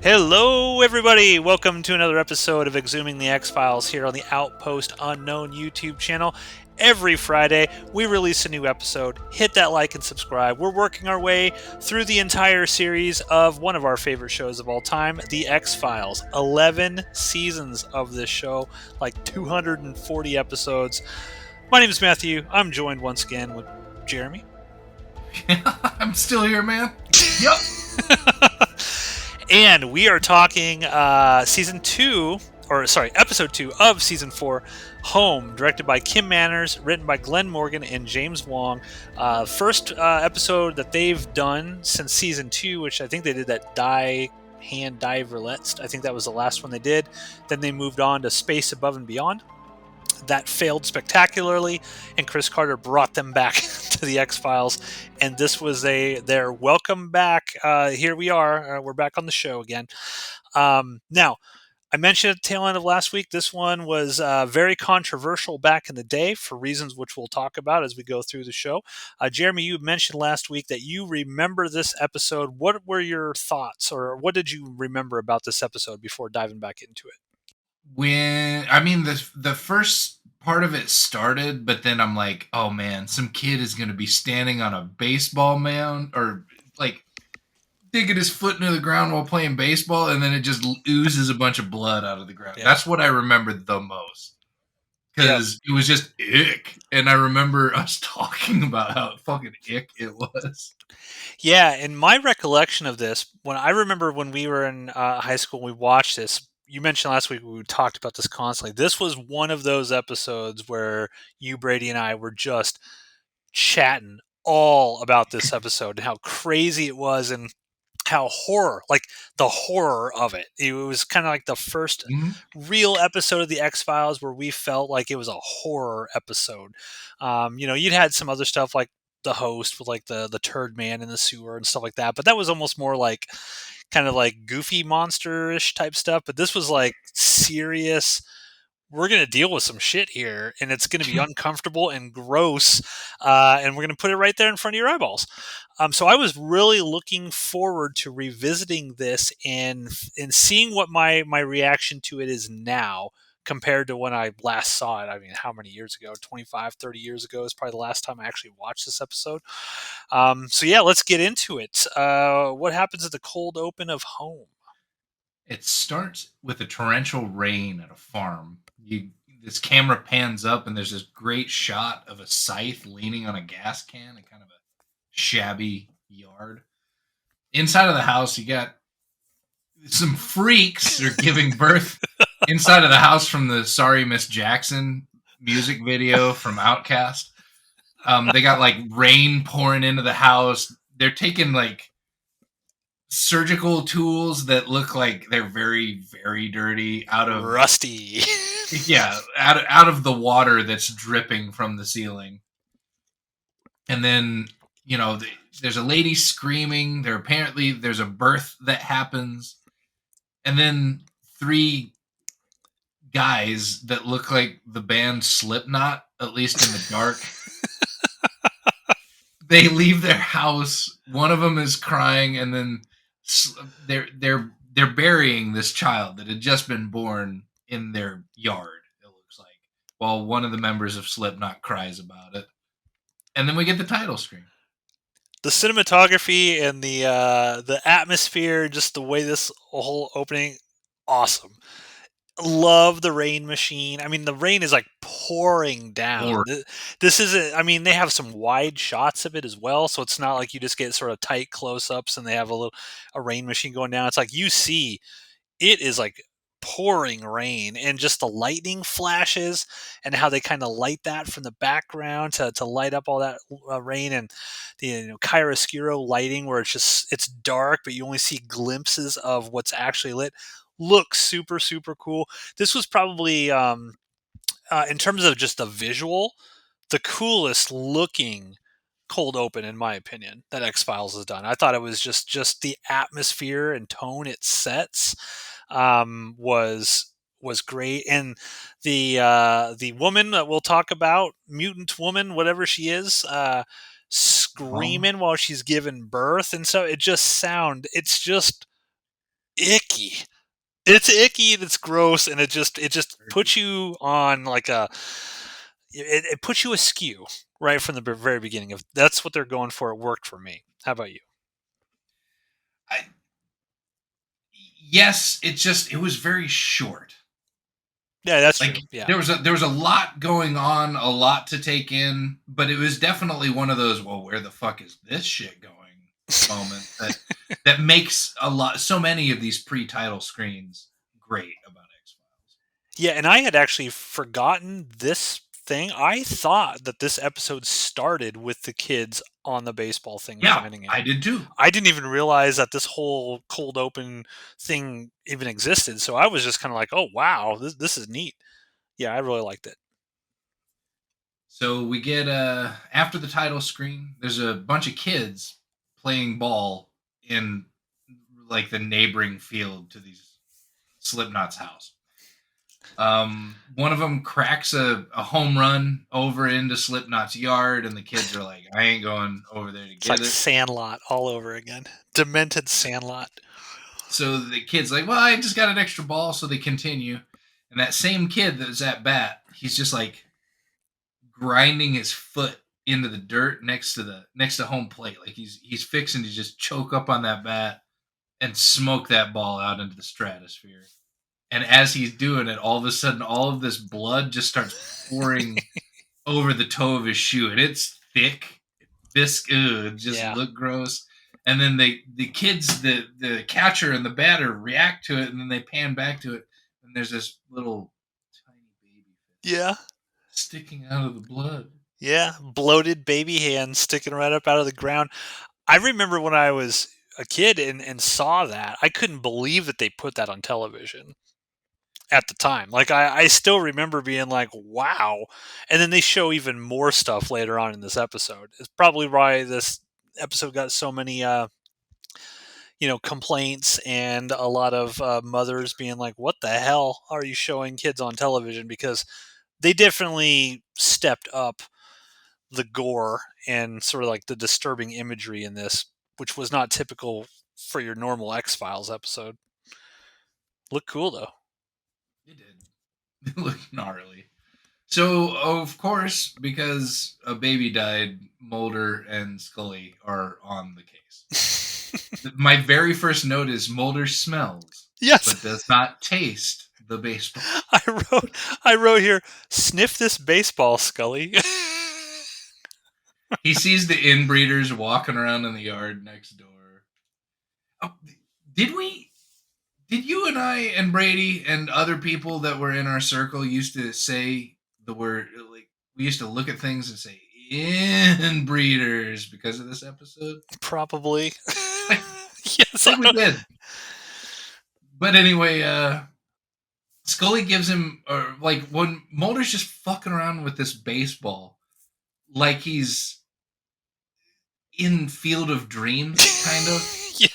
Hello, everybody! Welcome to another episode of eXhuming the X-Files here on the Outpost Unknown YouTube channel. Every Friday, we release a new episode. Hit that like and subscribe. We're working our way through the entire series of one of our favorite shows of all time, The X-Files. 11 seasons of this show, like 240 episodes. My name is Matthew. I'm joined once again with Jeremy. I'm still here, man. Yep. And we are talking episode 2 of season 4, Home, directed by Kim Manners, written by Glenn Morgan and James Wong. First episode that they've done since season 2, which I think they did that hand dive roulette. I think that was the last one they did. Then they moved on to Space Above and Beyond. That failed spectacularly, and Chris Carter brought them back to the X-Files, and this was their welcome back. Here we are. We're back on the show again. Now, I mentioned at the tail end of last week, this one was very controversial back in the day for reasons which we'll talk about as we go through the show. Jeremy, you mentioned last week that you remember this episode. What were your thoughts, or what did you remember about this episode before diving back into it? The first part of it started, but then I'm like, oh man, some kid is gonna be standing on a baseball mound or like digging his foot into the ground while playing baseball, and then it just oozes a bunch of blood out of the ground. Yeah. That's what I remember the most. Because it was just ick. And I remember us talking about how fucking ick it was. Yeah, and my recollection of this, when we were in high school, we watched this. You mentioned last week we talked about this constantly. This was one of those episodes where you, Brady, and I were just chatting all about this episode and how crazy it was and how the horror of it. It was kind of like the first real episode of the X-Files where we felt like it was a horror episode. You'd had some other stuff like the host with like the turd man in the sewer and stuff like that, but that was almost more like kind of like goofy monster-ish type stuff. But this was like serious. We're going to deal with some shit here, and it's going to be uncomfortable and gross, and we're going to put it right there in front of your eyeballs. So I was really looking forward to revisiting this and seeing what my reaction to it is now compared to when I last saw it. I mean, how many years ago? 25, 30 years ago is probably the last time I actually watched this episode. So yeah, let's get into it. What happens at the cold open of Home? It starts with a torrential rain at a farm. This camera pans up, and there's this great shot of a scythe leaning on a gas can in kind of a shabby yard. Inside of the house, you got some freaks are giving birth inside of the house from the Sorry Miss Jackson music video from Outkast. They got like rain pouring into the house. They're taking like surgical tools that look like they're very, very dirty out of Rusty. out of the water that's dripping from the ceiling. And then there's a lady screaming. There's a birth that happens, and then three guys that look like the band Slipknot, at least in the dark. They leave their house. One of them is crying, and then they're burying this child that had just been born in their yard. It looks like, while one of the members of Slipknot cries about it, and then we get the title screen. The cinematography and the atmosphere, just the way this whole opening, awesome. Love the rain machine. I mean, the rain is like pouring down. This isn't. I mean, they have some wide shots of it as well, so it's not like you just get sort of tight close-ups and they have a rain machine going down. It's like you see it is like pouring rain, and just the lightning flashes and how they kind of light that from the background to light up all that rain, and the chiaroscuro lighting where it's dark but you only see glimpses of what's actually lit. Looks super, super cool. This was probably in terms of just the visual, the coolest looking cold open, in my opinion, that X-Files has done. I thought it was just the atmosphere and tone it sets was great, and the woman that we'll talk about, mutant woman, whatever she is, screaming while she's giving birth, and so it's just icky. It's icky and it's gross, and it just puts you on like it puts you askew right from the very beginning. If that's what they're going for, it worked for me. How about you? I, yes, it was very short. Yeah, that's Like true. Yeah. there was a lot going on, a lot to take in, but it was definitely one of those, well, where the fuck is this shit going moments that makes so many of these pre-title screens great about X Files. Yeah, and I had actually forgotten this thing. I thought that this episode started with the kids on the baseball thing Yeah, finding him. I did too. I didn't even realize that this whole cold open thing even existed. So I was just kind of like, "Oh wow, this is neat." Yeah, I really liked it. So we get after the title screen, there's a bunch of kids playing ball in like the neighboring field to these Slipknot's house. One of them cracks a home run over into Slipknot's yard, and the kids are like, "I ain't going over there to It's get like it." Sandlot all over again. Demented Sandlot. So the kid's like, "Well, I just got an extra ball," so they continue. And that same kid that was at bat, he's just like grinding his foot into the dirt next to home plate, like he's fixing to just choke up on that bat and smoke that ball out into the stratosphere. And as he's doing it, all of a sudden, all of this blood just starts pouring over the toe of his shoe, and it's thick, it just Yeah. look gross. And then the kids, the catcher and the batter react to it, and then they pan back to it, and there's this little tiny baby Yeah. sticking out of the blood. Yeah. Bloated baby hands sticking right up out of the ground. I remember when I was a kid and saw that, I couldn't believe that they put that on television at the time. Like I still remember being like, wow. And then they show even more stuff later on in this episode. It's probably why this episode got so many complaints and a lot of mothers being like, what the hell are you showing kids on television? Because they definitely stepped up the gore and sort of like the disturbing imagery in this, which was not typical for your normal X Files episode. Look cool though. It did. It looked gnarly. So, of course, because a baby died, Mulder and Scully are on the case. My very first note is Mulder smells, Yes. but does not taste the baseball. I wrote I wrote here, sniff this baseball, Scully. He sees the inbreeders walking around in the yard next door. Oh, did we? Did you and I and Brady and other people that were in our circle used to say the word, like, we used to look at things and say inbreeders because of this episode? Probably. I Yes, I think we don't. did. But anyway, Scully gives him, or like when Mulder's just fucking around with this baseball, like he's in Field of Dreams, kind of. Yeah.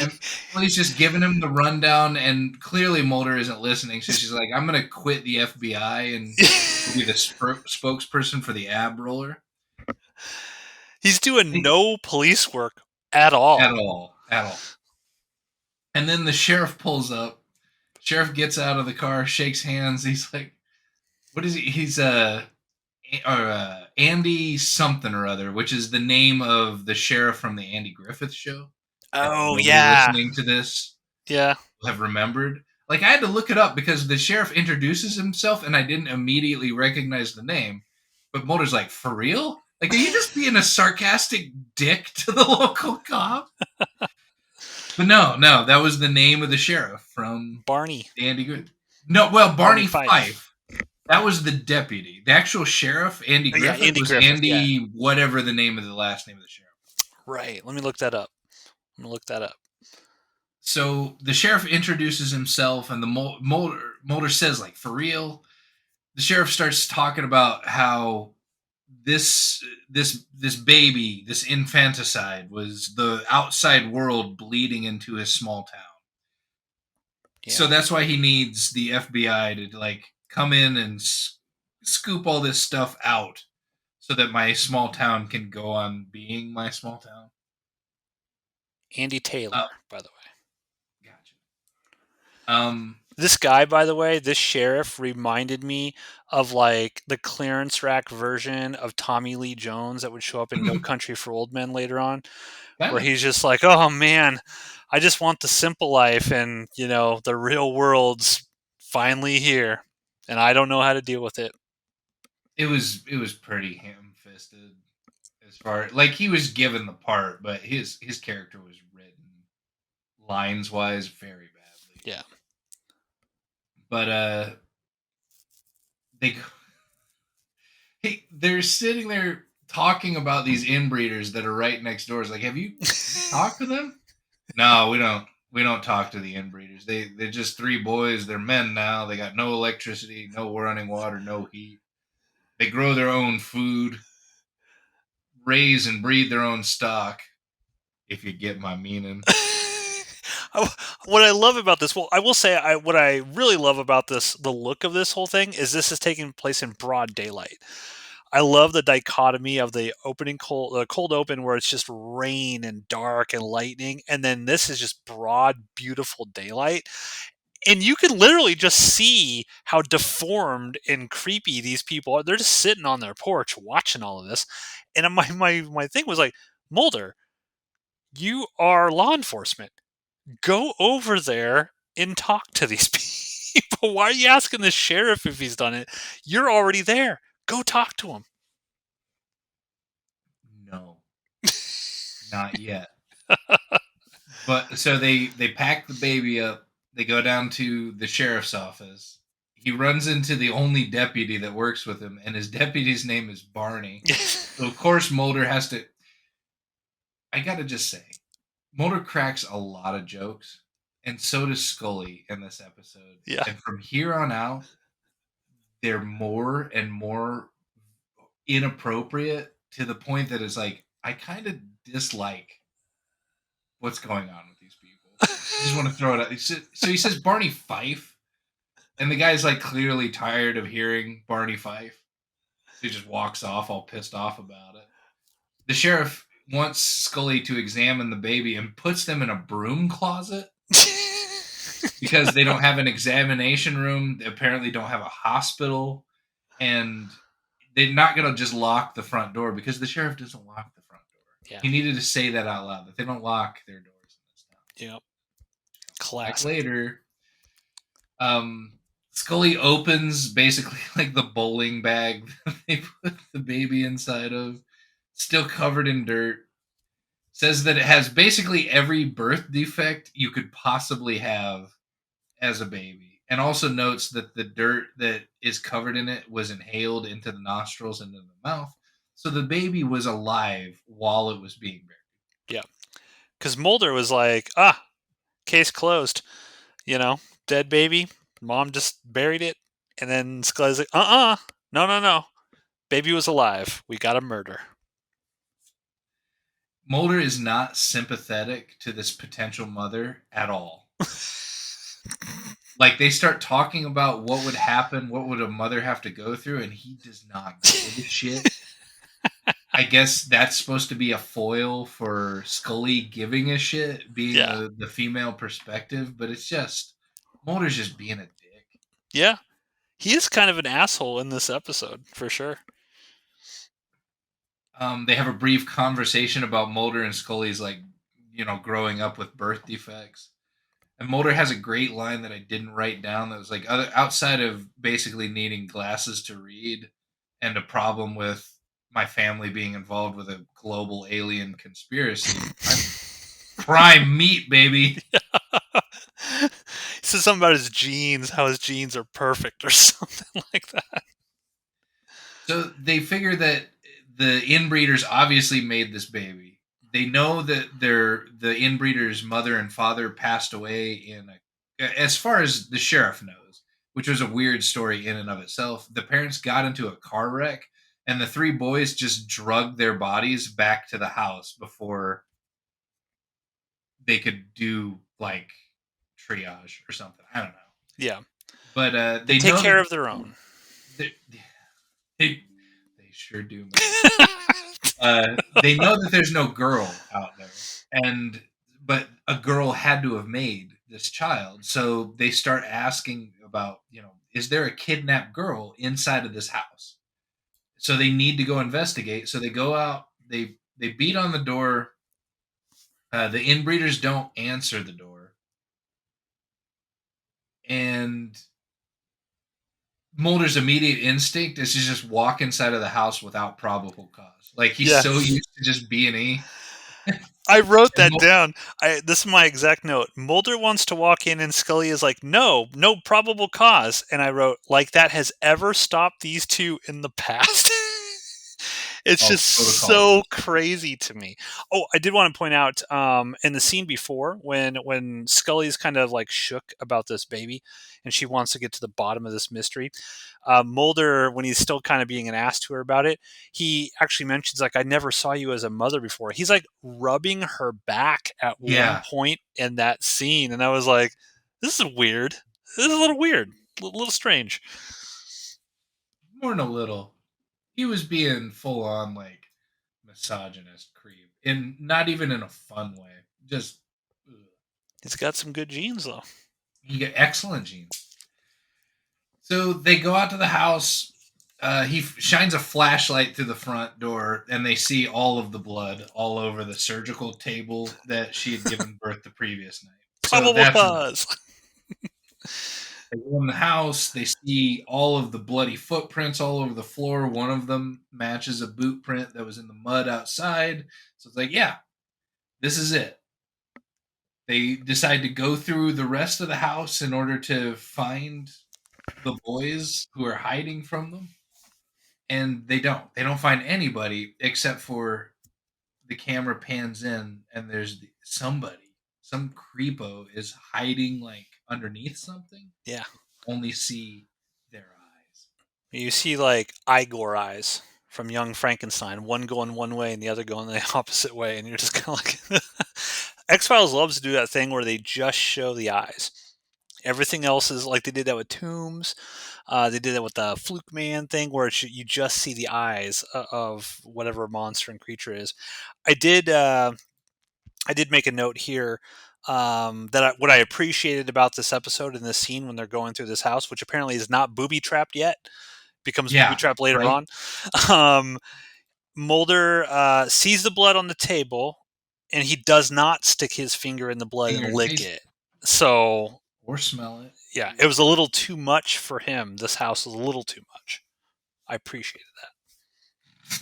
And Scully's just giving him the rundown, and clearly Mulder isn't listening. So she's like, "I'm gonna quit the FBI and be the spokesperson for the ab roller." He's doing no police work at all. At all, at all. And then the sheriff pulls up. Sheriff gets out of the car, shakes hands. He's like, "What is he?" He's Andy something or other, which is the name of the sheriff from the Andy Griffith show that Oh nobody yeah. listening to this Yeah. will have remembered. Like, I had to look it up because the sheriff introduces himself and I didn't immediately recognize the name. But Mulder's like, "For real? Like, are you just being a sarcastic dick to the local cop?" But no, that was the name of the sheriff from Barney. Andy Griffith. No, well, Barney Barney Fife. Fife. That was the deputy. The actual sheriff, Andy Oh, yeah, Griffith, Andy was Griffith, yeah. Andy whatever the name of the last name of the sheriff. Right. Let me look that up. I'm gonna look that up. So the sheriff introduces himself, and the Mulder says, like, "For real." The sheriff starts talking about how this baby, this infanticide, was the outside world bleeding into his small town. So Yeah. that's why he needs the FBI to like come in and scoop all this stuff out so that my small town can go on being my small town. Andy Uh, Taylor, by the way. Gotcha. Um, This guy, by the way, this sheriff reminded me of like the clearance rack version of Tommy Lee Jones that would show up in No Country for Old Men later on, kind where of. he's just like, "Oh man, I just want the simple life, and the real world's finally here, and I don't know how to deal with it." It was pretty ham-fisted as far like he was given the part, but his character was written lines wise very badly. Yeah. But they they're sitting there talking about these inbreeders that are right next door. It's like, have you talked to them? No, we don't talk to the inbreeders. They're just three boys. They're men now. They got no electricity, no running water, no heat. They grow their own food, raise and breed their own stock. If you get my meaning. What I love about this, well, I will say, what I really love about this, the look of this whole thing, is this is taking place in broad daylight. I love the dichotomy of the cold open, where it's just rain and dark and lightning, and then this is just broad, beautiful daylight, and you can literally just see how deformed and creepy these people are. They're just sitting on their porch watching all of this, and my thing was like, Mulder, you are law enforcement. Go over there and talk to these people. Why are you asking the sheriff if he's done it? You're already there. Go talk to him. No, not yet. But so they pack the baby up. They go down to the sheriff's office. He runs into the only deputy that works with him, and his deputy's name is Barney. So of course Mulder has to. I gotta just say, Mulder cracks a lot of jokes, and so does Scully in this episode. Yeah. And from here on out, they're more and more inappropriate to the point that it's like I kind of dislike what's going on with these people. I just want to throw it out. So he says Barney Fife, and the guy's like clearly tired of hearing Barney Fife. So he just walks off, all pissed off about it. The sheriff wants Scully to examine the baby and puts them in a broom closet because they don't have an examination room. They apparently don't have a hospital, and they're not going to just lock the front door because the sheriff doesn't lock the front door. Yeah. He needed to say that out loud that they don't lock their doors in this town. Yep. Back Classic. later, Scully opens basically like the bowling bag that they put the baby inside of, still covered in dirt. Says that it has basically every birth defect you could possibly have as a baby. And also notes that the dirt that is covered in it was inhaled into the nostrils and into the mouth. So the baby was alive while it was being buried. Yeah. Because Mulder was like, case closed. Dead baby. Mom just buried it. And then Scully's like, no, no, no. Baby was alive. We got a murder. Mulder is not sympathetic to this potential mother at all. Like they start talking about what would happen, what would a mother have to go through, and he does not give a shit. I guess that's supposed to be a foil for Scully giving a shit, being Yeah. the female perspective, but it's just Mulder's just being a dick. Yeah. He is kind of an asshole in this episode, for sure. They have a brief conversation about Mulder and Scully's growing up with birth defects. And Mulder has a great line that I didn't write down that was like outside of basically needing glasses to read and a problem with my family being involved with a global alien conspiracy. I'm prime meat, baby. He says something about his genes, how his genes are perfect or something like that. So they figure that the inbreeders obviously made this baby. They know that the inbreeder's mother and father passed away as far as the sheriff knows, which was a weird story in and of itself. The parents got into a car wreck, and the three boys just drugged their bodies back to the house before they could do like triage or something. I don't know. Yeah. But They they take know care that of their own. they, they sure do, man. They know that there's no girl out there, but a girl had to have made this child. So they start asking about, is there a kidnapped girl inside of this house? So they need to go investigate. So they go out, they beat on the door. The inbreeders don't answer the door. And Mulder's immediate instinct is to just walk inside of the house without probable cause. Like he's so Yes. used to just B&E. I wrote And that down. This is my exact note. Mulder wants to walk in, and Scully is like, "No, no probable cause." And I wrote, "Like that has ever stopped these two in the past." It's Oh, just protocol. so crazy to me. Oh, I did want to point out in the scene before when Scully's kind of like shook about this baby, and she wants to get to the bottom of this mystery. Mulder, when he's still kind of being an ass to her about it, he actually mentions like, "I never saw you as a mother before." He's like rubbing her back at one Yeah, point in that scene, and I was like, "This is weird. This is a little weird, a little strange." more than a little. He was being full on like misogynist creep, and not even in a fun way. Just ugh. He's got some good genes though. He got excellent genes. So they go out to the house. He shines a flashlight through the front door, and they see all of the blood all over the surgical table that she had given birth the previous night. So Probable that's cause. they go in the house. They see all of the bloody footprints all over the floor. One of them matches a boot print that was in the mud outside. So it's like, yeah, this is it. They decide to go through the rest of the house in order to find the boys who are hiding from them. And they don't. They don't find anybody except for the camera pans in and there's somebody, some creepo is hiding like underneath something. Yeah. Only see their eyes. You see like Igor eyes from Young Frankenstein, one going one way and the other going the opposite way, and you're just kind of like, X Files loves to do that thing where they just show the eyes. Everything else is like they did that with Tombs. They did that with the Fluke Man thing, where you just see the eyes of whatever monster and creature is. I did. I did make a note here what I appreciated about this episode and this scene when they're going through this house, which apparently is not booby trapped yet, becomes booby Yeah, trapped later right. on. Um, Mulder sees the blood on the table, and he does not stick his finger in the blood and Finger and lick taste it. So or smell it. yeah, it Either was a little too much for him. This house was a little too much. I appreciated that.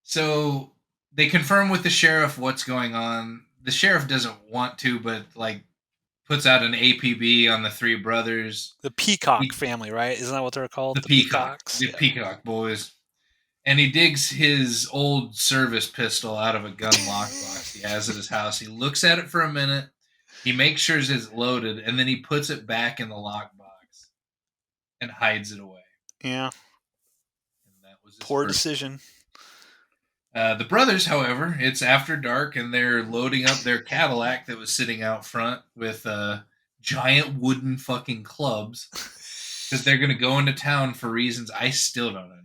so they confirm with the sheriff what's going on. The sheriff doesn't want to, but like puts out an APB on the three brothers. The Peacock He, family, right? Isn't that what they're called? The Peacocks. The Yeah. Peacock boys. And he digs his old service pistol out of a gun lockbox he has at his house. He looks at it for a minute. He makes sure it's loaded, and then he puts it back in the lockbox and hides it away. Yeah. And that was his Poor first. decision. The brothers, however, it's after dark, and they're loading up their Cadillac that was sitting out front with giant wooden fucking clubs because they're going to go into town for reasons I still don't understand.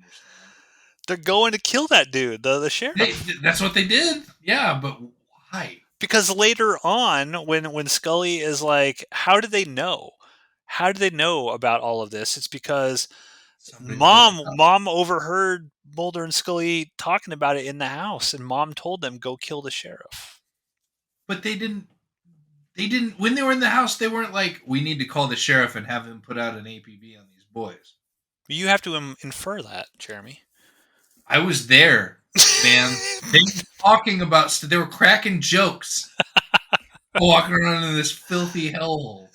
They're going to kill that dude, the sheriff. That's what they did. Yeah, but why? Because later on, when Scully is like, "How did they know? How did they know about all of this?" It's because Somebody lit it up. mom overheard Mulder and Scully talking about it in the house, and mom told them go kill the sheriff. But they didn't. They didn't. When they were in the house, they weren't like, "We need to call the sheriff and have him put out an APB on these boys." You have to infer that, Jeremy. I was there, man. They were talking about. They were cracking jokes, walking around in this filthy hellhole.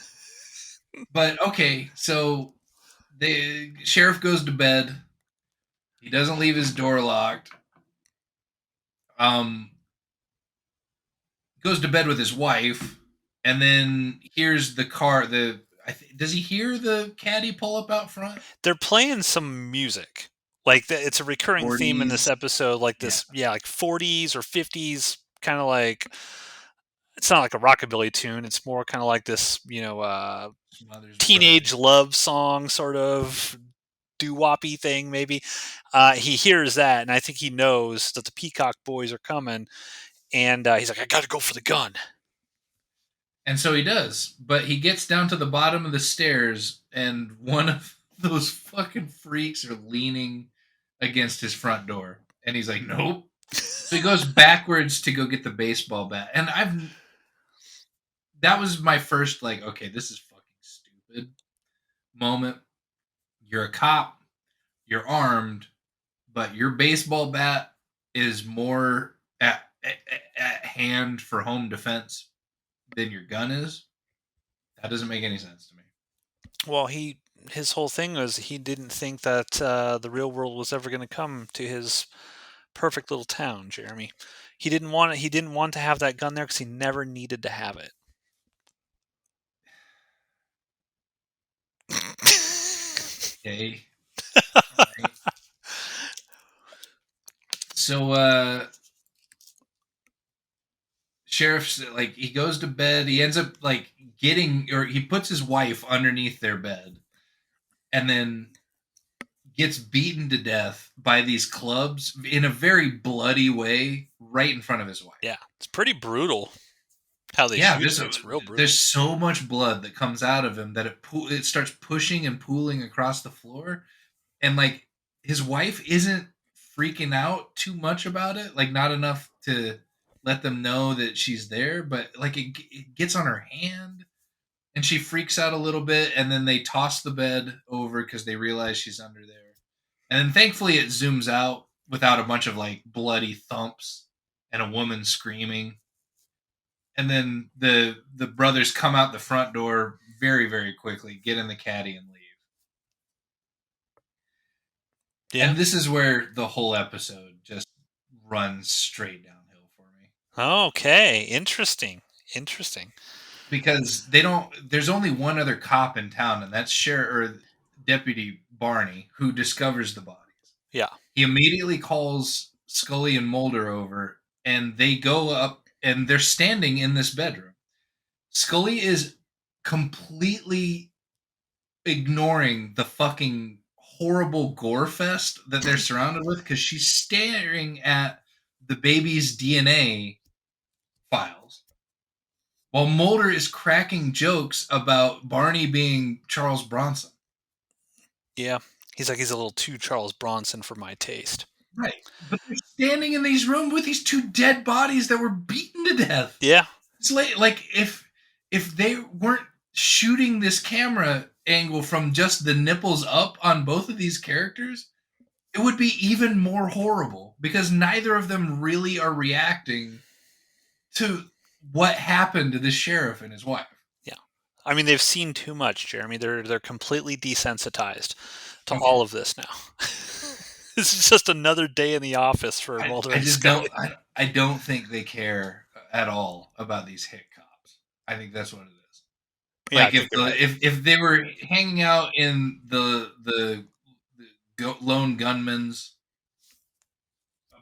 But okay, so the sheriff goes to bed. He doesn't leave his door locked. Um, goes to bed with his wife, and then hears the car. Does he hear the caddy pull up out front? They're playing some music. Like it's a recurring theme in this 40s. episode, like Yeah, this, yeah, like 40s or 50s, kind of like it's not like a rockabilly tune. It's more kind of like this, Smothers Brothers. teenage love song sort of doo-woppy thing, maybe. He hears that, and I think he knows that the Peacock boys are coming, and he's like, "I got to go for the gun." And so he does, but he gets down to the bottom of the stairs, and one of those fucking freaks are leaning against his front door, and he's like, "Nope." So he goes backwards to go get the baseball bat, and that was my first like, okay, this is fucking stupid moment. You're a cop, you're armed, but your baseball bat is more at hand for home defense than your gun is. That doesn't make any sense to me. Well, his whole thing was he didn't think that the real world was ever going to come to his perfect little town, Jeremy. He didn't want it. He didn't want to have that gun there because he never needed to have it. Okay. All right. So sheriff's like he goes to bed, he ends up like getting or he puts his wife underneath their bed and then gets beaten to death by these clubs in a very bloody way right in front of his wife. Yeah, it's pretty brutal how they Yeah, shoot him. It's real brutal. there's so much blood that comes out of him that it starts pushing and pooling across the floor, and like his wife isn't freaking out too much about it, like not enough to let them know that she's there, but like it gets on her hand and she freaks out a little bit, and then they toss the bed over because they realize she's under there, and then thankfully it zooms out without a bunch of like bloody thumps and a woman screaming, and then the brothers come out the front door very quickly, get in the caddy and leave. Yeah. And this is where the whole episode just runs straight downhill for me Okay. Interesting. Interesting. because they don't. There's only one other cop in town, and that's Sheriff or Deputy Barney, who discovers the bodies. Yeah. He immediately calls Scully and Mulder over, and they go up, and they're standing in this bedroom. Scully is completely ignoring the fucking horrible gore fest that they're surrounded with because she's staring at the baby's DNA files while Mulder is cracking jokes about Barney being Charles Bronson. Yeah. He's like he's a little too Charles Bronson for my taste. Right. But they're standing in these rooms with these two dead bodies that were beaten to death. Yeah. It's like if they weren't shooting this camera angle from just the nipples up on both of these characters, it would be even more horrible because neither of them really are reacting to what happened to the sheriff and his wife. Yeah. I mean, they've seen too much, Jeremy. They're completely desensitized to Okay. all of this now. This is just another day in the office for Mulder I and just Scully. I don't think they care at all about these hit cops. I think that's what it is. Yeah, I Like think you're right. if they were hanging out in the lone gunman's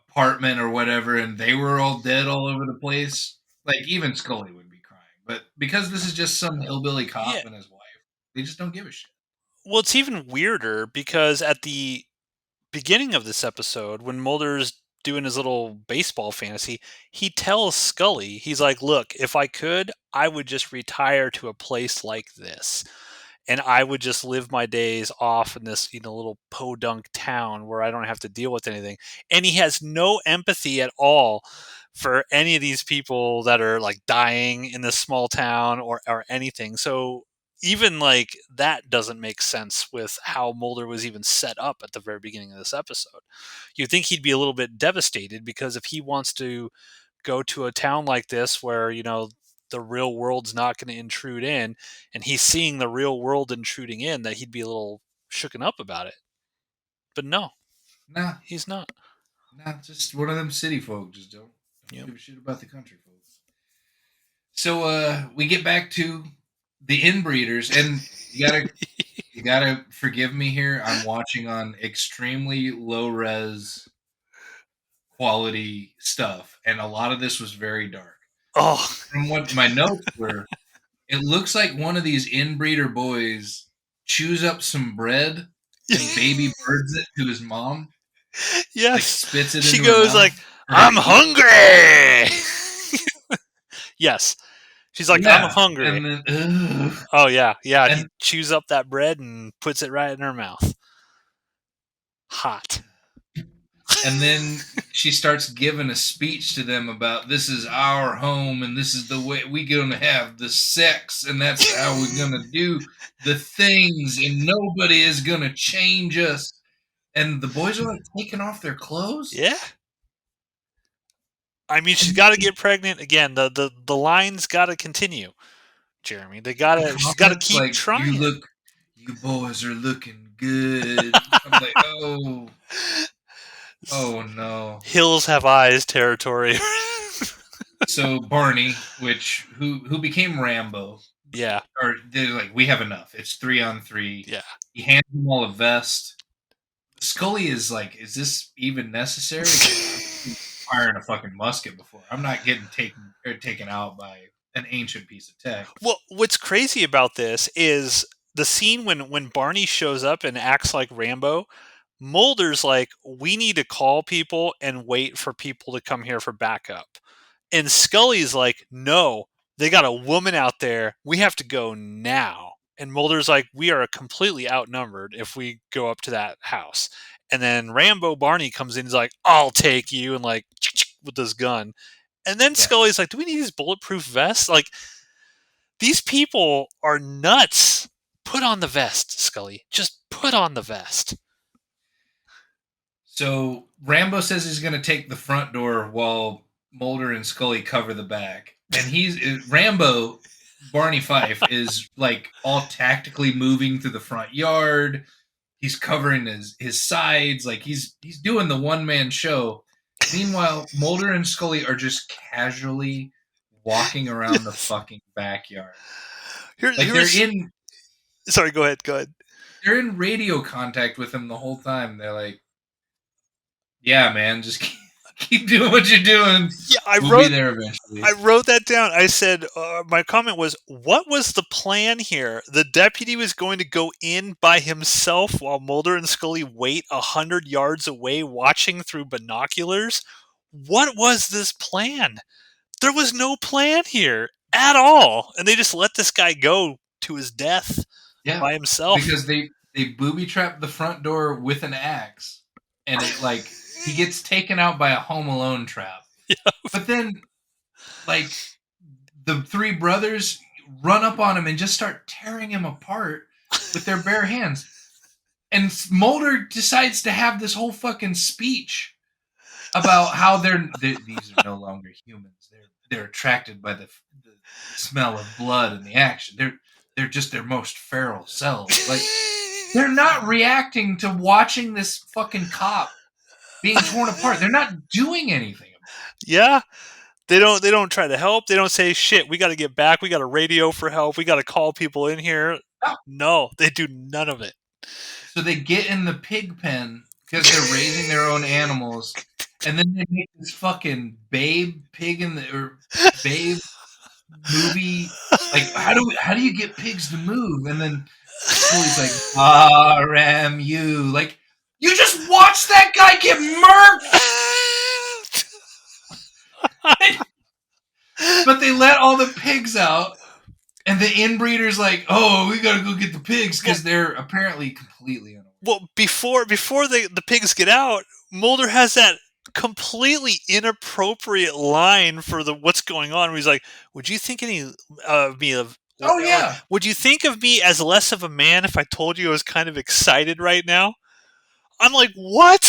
apartment or whatever, and they were all dead all over the place, like even Scully would be crying. But because this is just some hillbilly Yeah. cop and his wife, they just don't give a shit. Well, it's even weirder because at the beginning of this episode, when Mulder's doing his little baseball fantasy, he tells Scully, he's like, "Look, if I could, I would just retire to a place like this. And I would just live my days off in this, little podunk town where I don't have to deal with anything." And he has no empathy at all for any of these people that are like dying in this small town or anything. So even like that doesn't make sense with how Mulder was even set up at the very beginning of this episode. You'd think he'd be a little bit devastated because if he wants to go to a town like this where, the real world's not going to intrude in and he's seeing the real world intruding in, that he'd be a little shooken up about it. But no, Nah, he's not. nah, just one of them city folk. Just don't Yep. give a shit about the country folks. So we get back to the inbreeders, and you gotta forgive me here. I'm watching on extremely low res quality stuff, and a lot of this was very dark. Oh, From what my notes were, it looks like one of these inbreeder boys chews up some bread and baby birds it to his mom, like yes. spits it She into her goes like, mouth for her to "I'm eat. hungry." Yes. She's like, I'm Yeah, hungry. and then ugh, Oh yeah, yeah. He and chews up that bread and puts it right in her mouth. Hot. and then she starts giving a speech to them about this is our home and this is the way we gonna have the sex and that's how we're gonna do the things and nobody is gonna change us. And the boys are like taking off their clothes. Yeah. I mean, she's And got to get pregnant again. The line's got to continue, Jeremy. They got the to. She's got to comments keep like trying. you boys are looking good. I'm like, oh no. Hills have eyes territory. So Barney, which who became Rambo, Yeah, or they're like, we have enough. It's 3-on-3. yeah. He hands them all a vest. Scully is like, is this even necessary? Because I've been firing a fucking musket before. I'm not getting taken out by an ancient piece of tech. Well, what's crazy about this is the scene when Barney shows up and acts like Rambo. Mulder's like, we need to call people and wait for people to come here for backup. And Scully's like, no, they got a woman out there. We have to go now. And Mulder's like, we are completely outnumbered if we go up to that house. And then Rambo Barney comes in. He's like, I'll take you. And like, with this gun. And then Yeah. Scully's like, do we need these bulletproof vests? Like, these people are nuts. Put on the vest, Scully. Just put on the vest. So Rambo says he's going to take the front door while Mulder and Scully cover the back. And Rambo, Barney Fife, is like all tactically moving through the front yard. He's covering his sides, like he's doing the one man show. Meanwhile, Mulder and Scully are just casually walking around the fucking backyard. Like Here's sorry. Go ahead. Go ahead. they're in radio contact with him the whole time. They're like, "Yeah, man, just keep doing what you're doing. Yeah, We'll be there eventually." I wrote that down. I said, my comment was, what was the plan here? The deputy was going to go in by himself while Mulder and Scully wait 100 yards away watching through binoculars? What was this plan? There was no plan here at all. And they just let this guy go to his death Yeah, by himself. because they booby trap the front door with an axe, and it like he gets taken out by a Home Alone trap. Yeah. But then, like the three brothers run up on him and just start tearing him apart with their bare hands. And Mulder decides to have this whole fucking speech about how these are no longer humans. They're attracted by the smell of blood and the action. They're just their most feral selves. Like they're not reacting to watching this fucking cop being torn apart. They're not doing anything. Yeah. They don't try to help. They don't say, shit, we got to get back. We got to radio for help. We got to call people in here. No, they do none of it. So they get in the pig pen because they're raising their own animals, and then they make this fucking babe pig or babe movie. Like, how do you get pigs to move? And then Scully's like, RMU. Like, you just watched that guy get murked! But they let all the pigs out, and the inbreeder's like, oh, we gotta go get the pigs because they're apparently completely unaware. Well, before the pigs get out, Mulder has that completely inappropriate line for the what's going on. Where he's like, "Would you think any of me of? Oh yeah, Would you think of me as less of a man if I told you I was kind of excited right now?" I'm like, "What?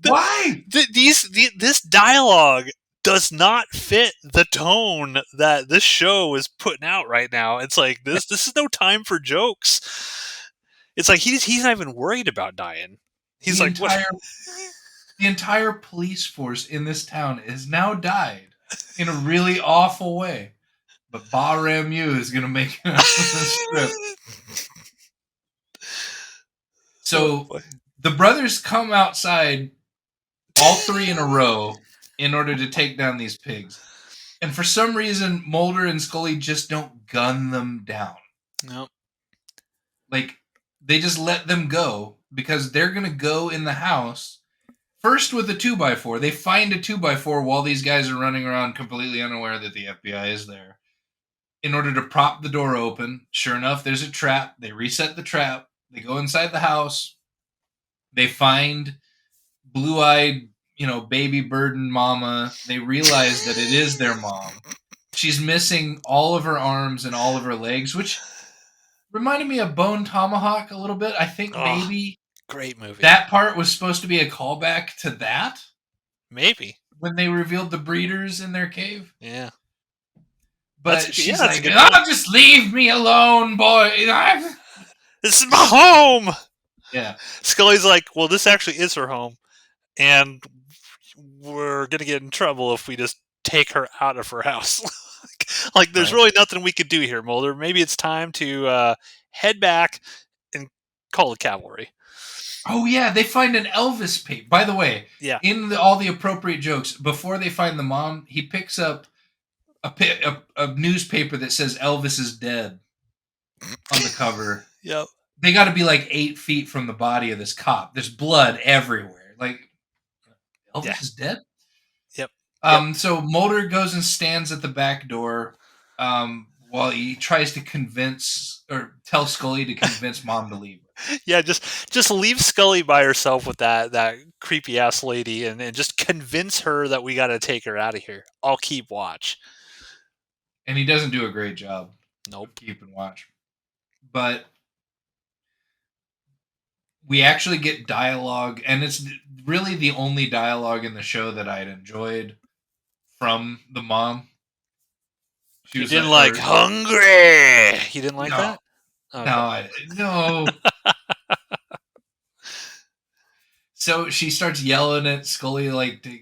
why? This dialogue does not fit the tone that this show is putting out right now. It's like this is no time for jokes." It's like he's not even worried about dying. He's The like, what? entire police force in this town has now died in a really awful way. But Bahram is gonna make it out of the script. So the brothers come outside, all three in a row, in order to take down these pigs. And for some reason, Mulder and Scully just don't gun them down. Nope. Like, they just let them go because they're going to go in the house first with a 2x4. They find a 2x4 while these guys are running around completely unaware that the FBI is there. in order to prop the door open. Sure enough, there's a trap. They reset the trap. They go inside the house. They find blue-eyed, baby burden mama. They realize that it is their mom. She's missing all of her arms and all of her legs, which reminded me of Bone Tomahawk a little bit. I think Oh, maybe great movie. that part was supposed to be a callback to that Maybe. when they revealed the breeders in their cave. Yeah. But Yeah, she's that's a like, good point. "Oh, just leave me alone, boy." This is my home. Yeah, Scully's like, well, this actually is her home, and we're gonna get in trouble if we just take her out of her house. Like, there's right. really nothing we could do here, Mulder. Maybe it's time to head back and call the cavalry. Oh yeah, they find an Elvis paper. By the way, Yeah. in all the appropriate jokes, before they find the mom, he picks up a newspaper that says Elvis is dead on the cover. Yep. They got to be like 8 feet from the body of this cop. There's blood everywhere. Like Yeah. Elvis is dead. Yep. Yep. So Mulder goes and stands at the back door, while he tries to convince or tell Scully to convince mom to leave. Yeah. Just leave Scully by herself with that creepy ass lady, and just convince her that we got to take her out of here. I'll keep watch. And he doesn't do a great job of Nope. keeping watch. But we actually get dialogue, and it's really the only dialogue in the show that I'd enjoyed from the mom. She You was didn't like, like or hungry. You didn't like no, that? Okay. no. So she starts yelling at Scully like to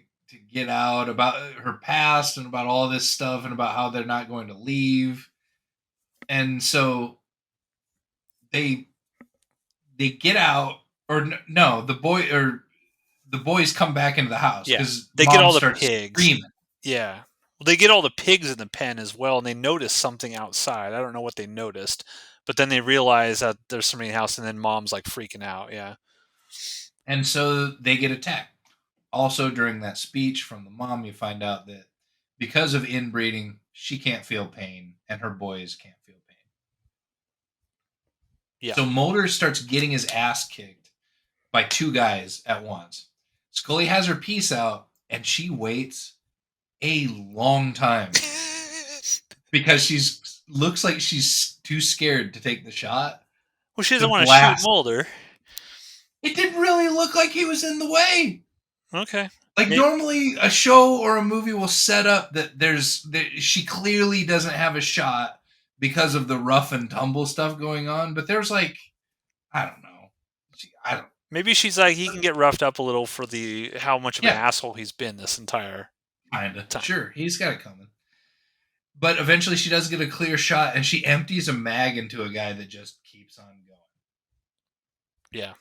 get out about her past and about all this stuff and about how they're not going to leave. And so they they get out, or no, the boys come back into the house Yeah. because They get mom all the starts pigs. screaming. Yeah. Well, they get all the pigs in the pen as well, and they notice something outside. I don't know what they noticed, but then they realize that there's somebody in the house, and then mom's like freaking out. Yeah. And so they get attacked. Also, during that speech from the mom, you find out that because of inbreeding, she can't feel pain, and her boys can't feel pain. Yeah. So Mulder starts getting his ass kicked by two guys at once. Scully has her piece out, and she waits a long time because she's looks like she's too scared to take the shot. Well, she The doesn't want to shoot blast. Mulder. It didn't really look like he was in the way. Okay. Like normally, a show or a movie will set up that she clearly doesn't have a shot because of the rough and tumble stuff going on. But there's like, I don't know, I don't. Maybe she's like, he can get roughed up a little for the how much of an Yeah, asshole he's been this entire kinda. time. Sure, he's got it coming. But eventually, she does get a clear shot, and she empties a mag into a guy that just keeps on going. Yeah.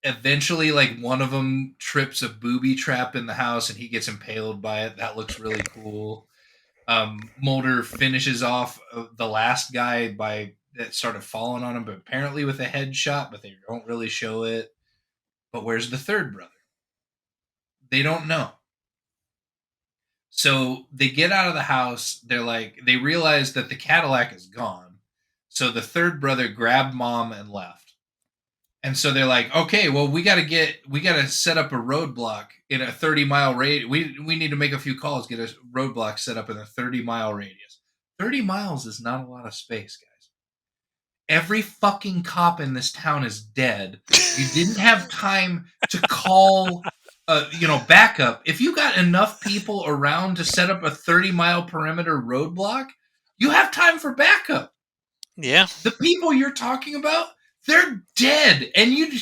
Eventually, like one of them trips a booby trap in the house, and he gets impaled by it. That looks really cool. Mulder finishes off the last guy by that started falling on him, but apparently with a headshot, but they don't really show it. But where's the third brother? They don't know. So they get out of the house. They realize that the Cadillac is gone. So the third brother grabbed mom and left. And so they're like, okay, well, we got to set up a roadblock in a 30-mile radius. We need to make a few calls, get a roadblock set up in a 30-mile radius. 30 miles is not a lot of space, guys. Every fucking cop in this town is dead. You didn't have time to call, backup. If you got enough people around to set up a 30-mile perimeter roadblock, you have time for backup. Yeah. The people you're talking about, they're dead, and you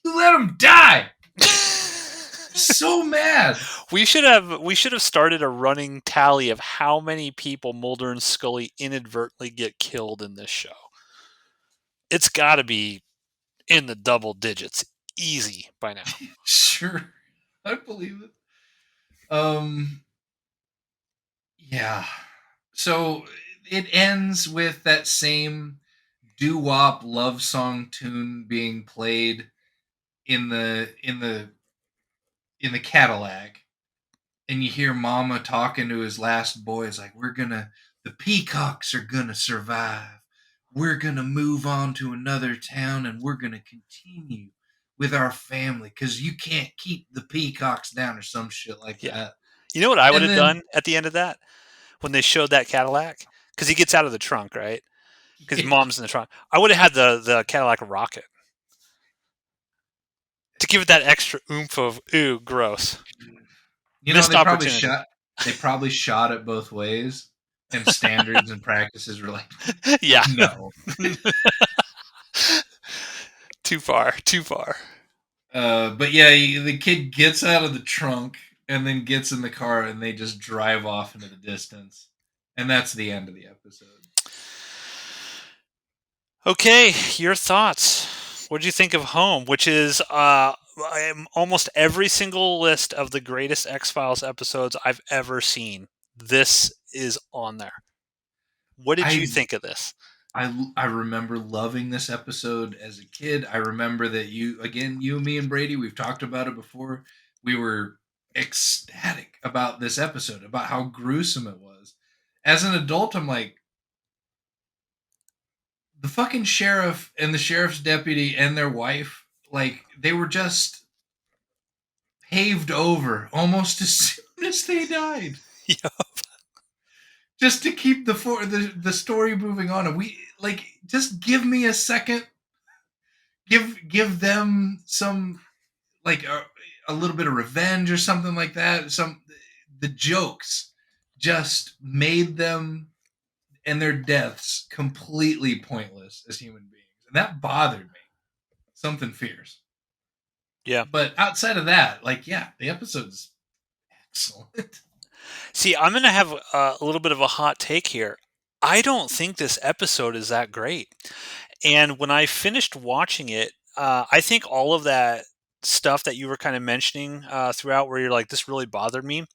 let them die. So mad. We should have started a running tally of how many people Mulder and Scully inadvertently get killed in this show. It's got to be in the double digits, easy by now. Sure, I believe it. Yeah. So it ends with that same doo-wop love song tune being played in the Cadillac, and you hear Mama talking to his last boys like, the the Peacocks are gonna survive. We're gonna move on to another town and we're gonna continue with our family because you can't keep the Peacocks down or some shit like Yeah. that. You know what I would And have then done at the end of that when they showed that Cadillac? Because he gets out of the trunk, right? Because yeah, mom's in the trunk. I would have had the Cadillac rocket to give it that extra oomph of ooh, gross, you know missed opportunity. they probably shot it both ways, and standards and practices were like, Yeah, no. too far, too far. But yeah, the kid gets out of the trunk and then gets in the car, and they just drive off into the distance, and that's the end of the episode. Okay, your thoughts. What did you think of Home, which is almost every single list of the greatest X Files episodes I've ever seen? This is on there. What did you I think of this? I remember loving this episode as a kid. I remember that you, me, and Brady, we've talked about it before. We were ecstatic about this episode, about how gruesome it was. As an adult, I'm like, the fucking sheriff and the sheriff's deputy and their wife, like, they were just paved over almost as soon as they died, Yeah, just to keep the story moving on. And we like just give me a second, give them some like a little bit of revenge or something like that. Some the jokes just made them and their deaths completely pointless as human beings, and that bothered me. Something fierce. yeah. But outside of that, like, yeah, the episode's excellent. See, I'm going to have a little bit of a hot take here. I don't think this episode is that great. And when I finished watching it, I think all of that stuff that you were kind of mentioning throughout, where you're like, this really bothered me,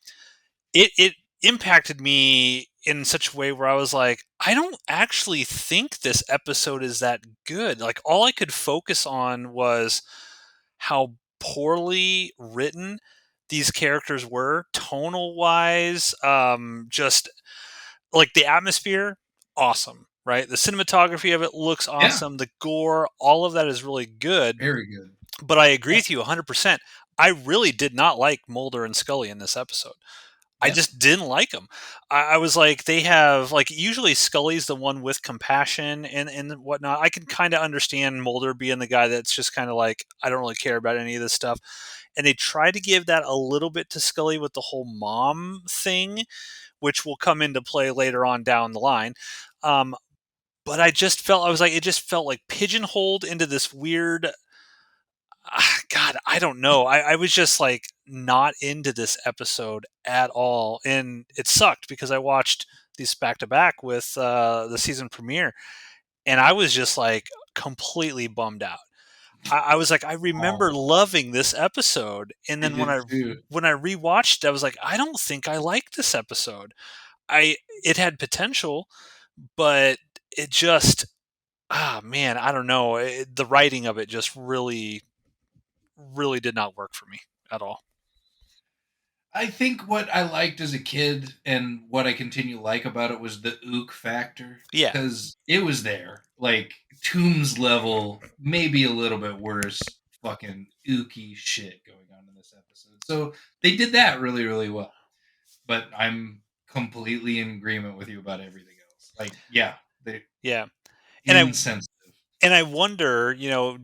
it impacted me in such a way where I was like, I don't actually think this episode is that good. Like, all I could focus on was how poorly written these characters were, tonal wise, just like the atmosphere, awesome, right? The cinematography of it looks Yeah, awesome. The gore, all of that is really good. very good. But I agree Yeah, with you 100%. I really did not like Mulder and Scully in this episode. I yeah, just didn't like them. I was like, they have like usually Scully's the one with compassion and whatnot. I can kind of understand Mulder being the guy that's just kind of like, I don't really care about any of this stuff. And they try to give that a little bit to Scully with the whole mom thing, which will come into play later on down the line. Um, but I just felt I was like, it just felt like pigeonholed into this weird. God, I don't know. I was just like not into this episode at all, and it sucked because I watched these back to back with the season premiere, and I was just like completely bummed out. I was like, I remember oh, loving this episode, and I then did too. when I rewatched, I was like, I don't think I like this episode. I it had potential, but it just man, I don't know. The writing of it just really did not work for me at all. I think what I liked as a kid and what I continue to like about it was the ook factor Yeah, because it was there, like Tombs level, maybe a little bit worse, fucking ooky shit going on in this episode. So they did that really, really well. But I'm completely in agreement with you about everything else. Like, yeah, they yeah, and insensitive. I wonder,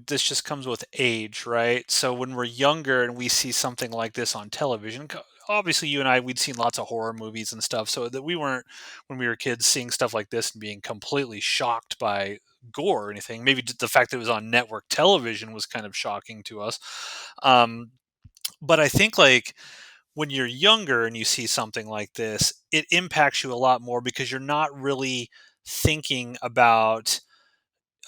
this just comes with age, right? So when we're younger and we see something like this on television, obviously you and I we'd seen lots of horror movies and stuff, so that we weren't when we were kids seeing stuff like this and being completely shocked by gore or anything. Maybe the fact that it was on network television was kind of shocking to us. Um, but I think like when you're younger and you see something like this, it impacts you a lot more because you're not really thinking about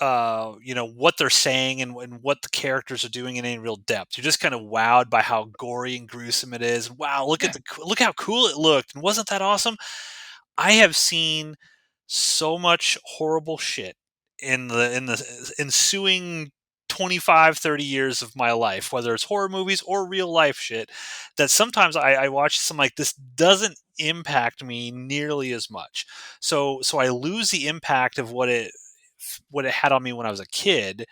what they're saying and what the characters are doing in any real depth. You're just kind of wowed by how gory and gruesome it is. Wow, Yeah. look how cool it looked, and wasn't that awesome? I have seen so much horrible shit in the ensuing 25, 30 years of my life, whether it's horror movies or real life shit, that sometimes I watch some like this doesn't impact me nearly as much. So I lose the impact of what it had on me when I was a kid.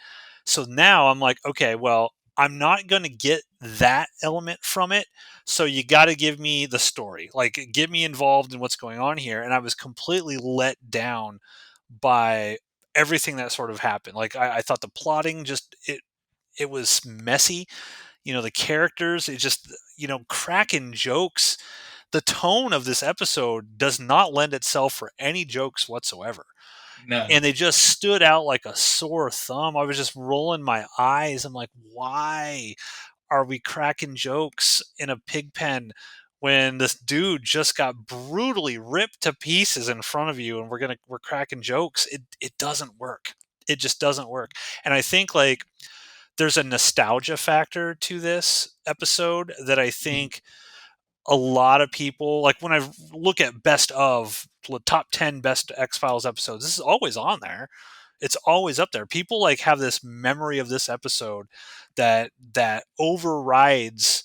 So now I'm like, okay, well, I'm not going to get that element from it. So you got to give me the story, like get me involved in what's going on here. And I was completely let down by everything that sort of happened. Like I thought the plotting it was messy. The characters, it just cracking jokes. The tone of this episode does not lend itself for any jokes whatsoever, None. and they just stood out like a sore thumb. I was just rolling my eyes. I'm like, why are we cracking jokes in a pig pen when this dude just got brutally ripped to pieces in front of you and we're cracking jokes? It doesn't work. It just doesn't work. And I think like there's a nostalgia factor to this episode that I Mhm. think a lot of people like when I look at best of top 10 best X-Files episodes, this is always on there. It's always up there. People like have this memory of this episode that overrides,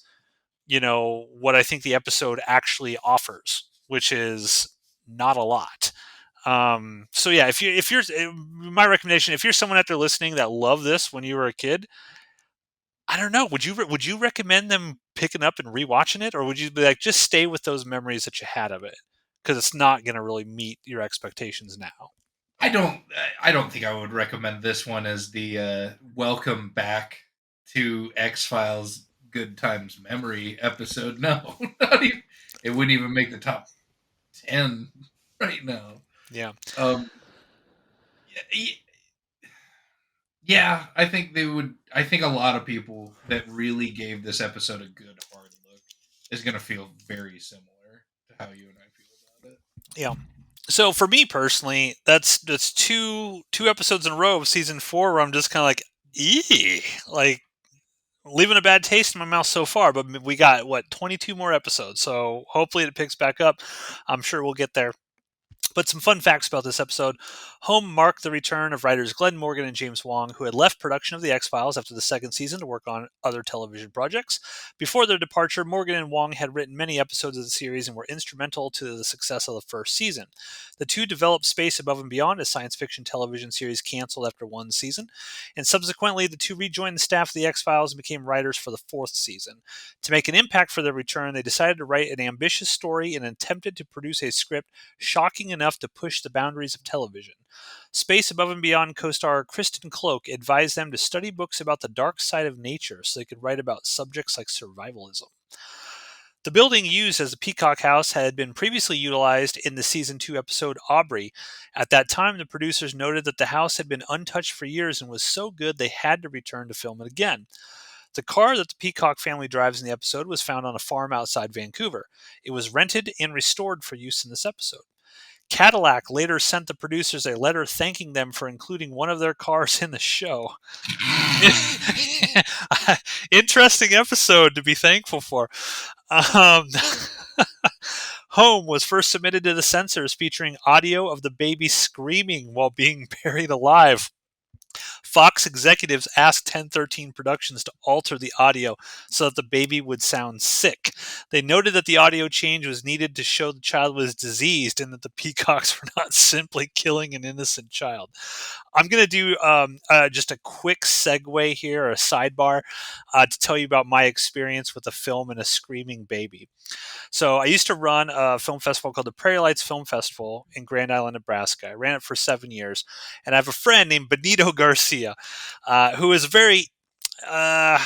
what I think the episode actually offers, which is not a lot. So yeah, if you're my recommendation, if you're someone out there listening that loved this when you were a kid, I don't know. Would you recommend them picking up and rewatching it, or would you be like just stay with those memories that you had of it because it's not going to really meet your expectations now? I don't. I don't think I would recommend this one as the welcome back to X Files Good Times Memory episode. No, not even. It wouldn't even make the top 10 right now. Yeah, Um, yeah, yeah, I think they would. I think a lot of people that really gave this episode a good hard look is going to feel very similar to how you and I feel about it. yeah. So for me personally, that's two episodes in a row of season four where I'm just kind of like, like leaving a bad taste in my mouth so far. But we got what 22 more episodes, so hopefully it picks back up. I'm sure we'll get there. But some fun facts about this episode. Home marked the return of writers Glenn Morgan and James Wong, who had left production of The X-Files after the second season to work on other television projects. Before their departure, Morgan and Wong had written many episodes of the series and were instrumental to the success of the first season. The two developed Space Above and Beyond, a science fiction television series canceled after one season, and subsequently the two rejoined the staff of The X-Files and became writers for the fourth season. To make an impact for their return, they decided to write an ambitious story and attempted to produce a script shocking enough to push the boundaries of television. Space Above and Beyond co-star Kristen Cloak advised them to study books about the dark side of nature so they could write about subjects like survivalism. The building used as the Peacock House had been previously utilized in the season 2 episode Aubrey. At that time, the producers noted that the house had been untouched for years and was so good they had to return to film it again. The car that the Peacock family drives in the episode was found on a farm outside Vancouver. It was rented and restored for use in this episode. Cadillac later sent the producers a letter thanking them for including one of their cars in the show. Interesting episode to be thankful for. Um, Home was first submitted to the censors featuring audio of the baby screaming while being buried alive. Fox executives asked 1013 Productions to alter the audio so that the baby would sound sick. They noted that the audio change was needed to show the child was diseased and that the Peacocks were not simply killing an innocent child. I'm going to do just a quick segue here, or a sidebar, to tell you about my experience with a film and a screaming baby. So I used to run a film festival called the Prairie Lights Film Festival in Grand Island, Nebraska. I ran it for 7 years, and I have a friend named Benito Garcia, who is very, uh,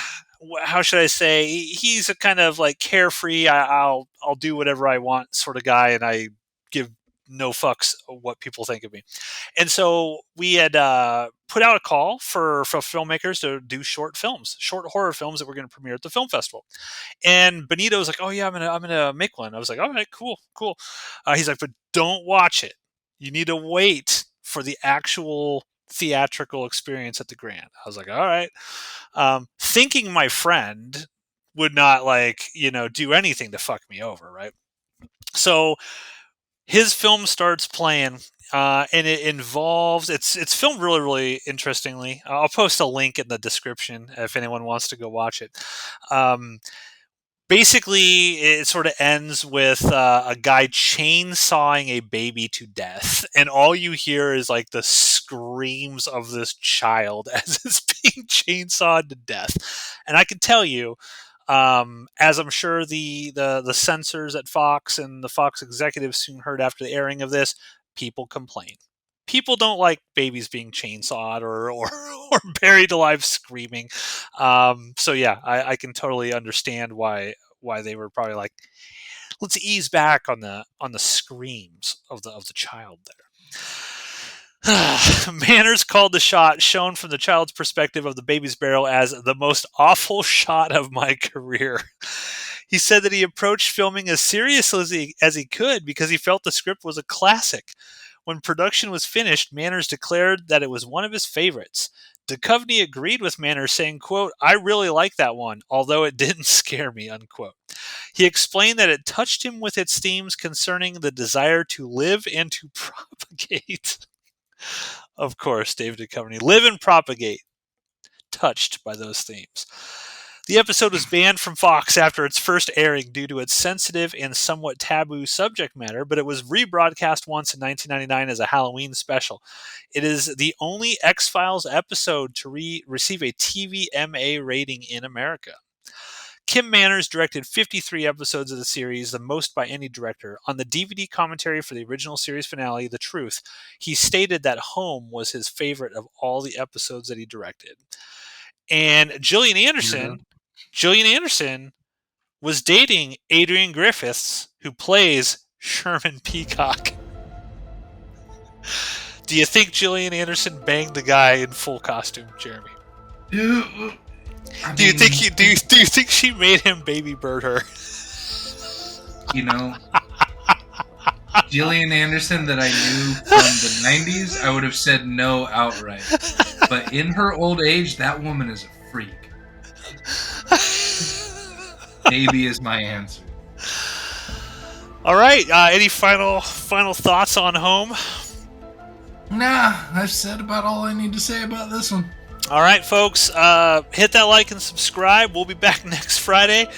how should I say? He's a kind of like carefree. I'll do whatever I want sort of guy, and I give no fucks what people think of me. And so we had put out a call for filmmakers to do short films, short horror films that we're going to premiere at the film festival. And Benito was like, "Oh yeah, I'm gonna make one." I was like, "All right, cool, cool." He's like, "But don't watch it. You need to wait for the actual theatrical experience at the Grand." I was like, "All right," thinking my friend would not like do anything to fuck me over, right? So his film starts playing, and it involves it's filmed really really interestingly. I'll post a link in the description if anyone wants to go watch it. Um, Basically, it sort of ends with a guy chainsawing a baby to death, and all you hear is like the screams of this child as it's being chainsawed to death. And I can tell you, as I'm sure the censors at Fox and the Fox executives soon heard after the airing of this, people complain. People don't like babies being chainsawed or buried alive screaming. So yeah, I can totally understand why they were probably like, let's ease back on the screams of the child there. Manners called the shot shown from the child's perspective of the baby's burial as the most awful shot of my career. He said that he approached filming as seriously as he could because he felt the script was a classic. When production was finished, Manners declared that it was one of his favorites. Duchovny agreed with Manners, saying, quote, I really like that one, although it didn't scare me, unquote. He explained that it touched him with its themes concerning the desire to live and to propagate. Of course, David Duchovny. Live and propagate. Touched by those themes. The episode was banned from Fox after its first airing due to its sensitive and somewhat taboo subject matter, but it was rebroadcast once in 1999 as a Halloween special. It is the only X-Files episode to receive a TVMA rating in America. Kim Manners directed 53 episodes of the series, the most by any director. On the DVD commentary for the original series finale, The Truth, he stated that Home was his favorite of all the episodes that he directed. And Gillian Anderson was dating Adrian Griffiths, who plays Sherman Peacock. Do you think Gillian Anderson banged the guy in full costume, Jeremy? Do you think she made him baby bird her? You know, Gillian Anderson that I knew from the 90s, I would have said no outright. But in her old age, that woman is a freak. Baby is my answer. All right. Any final thoughts on Home? Nah, I've said about all I need to say about this one. All right, folks. Hit that like and subscribe. We'll be back next Friday,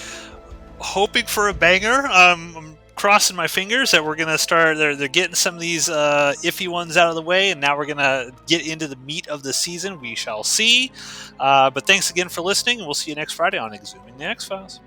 hoping for a banger. I'm crossing my fingers that we're gonna start. They're getting some of these iffy ones out of the way, and now we're gonna get into the meat of the season. We shall see. But thanks again for listening, and we'll see you next Friday on eXhuming the X-Files.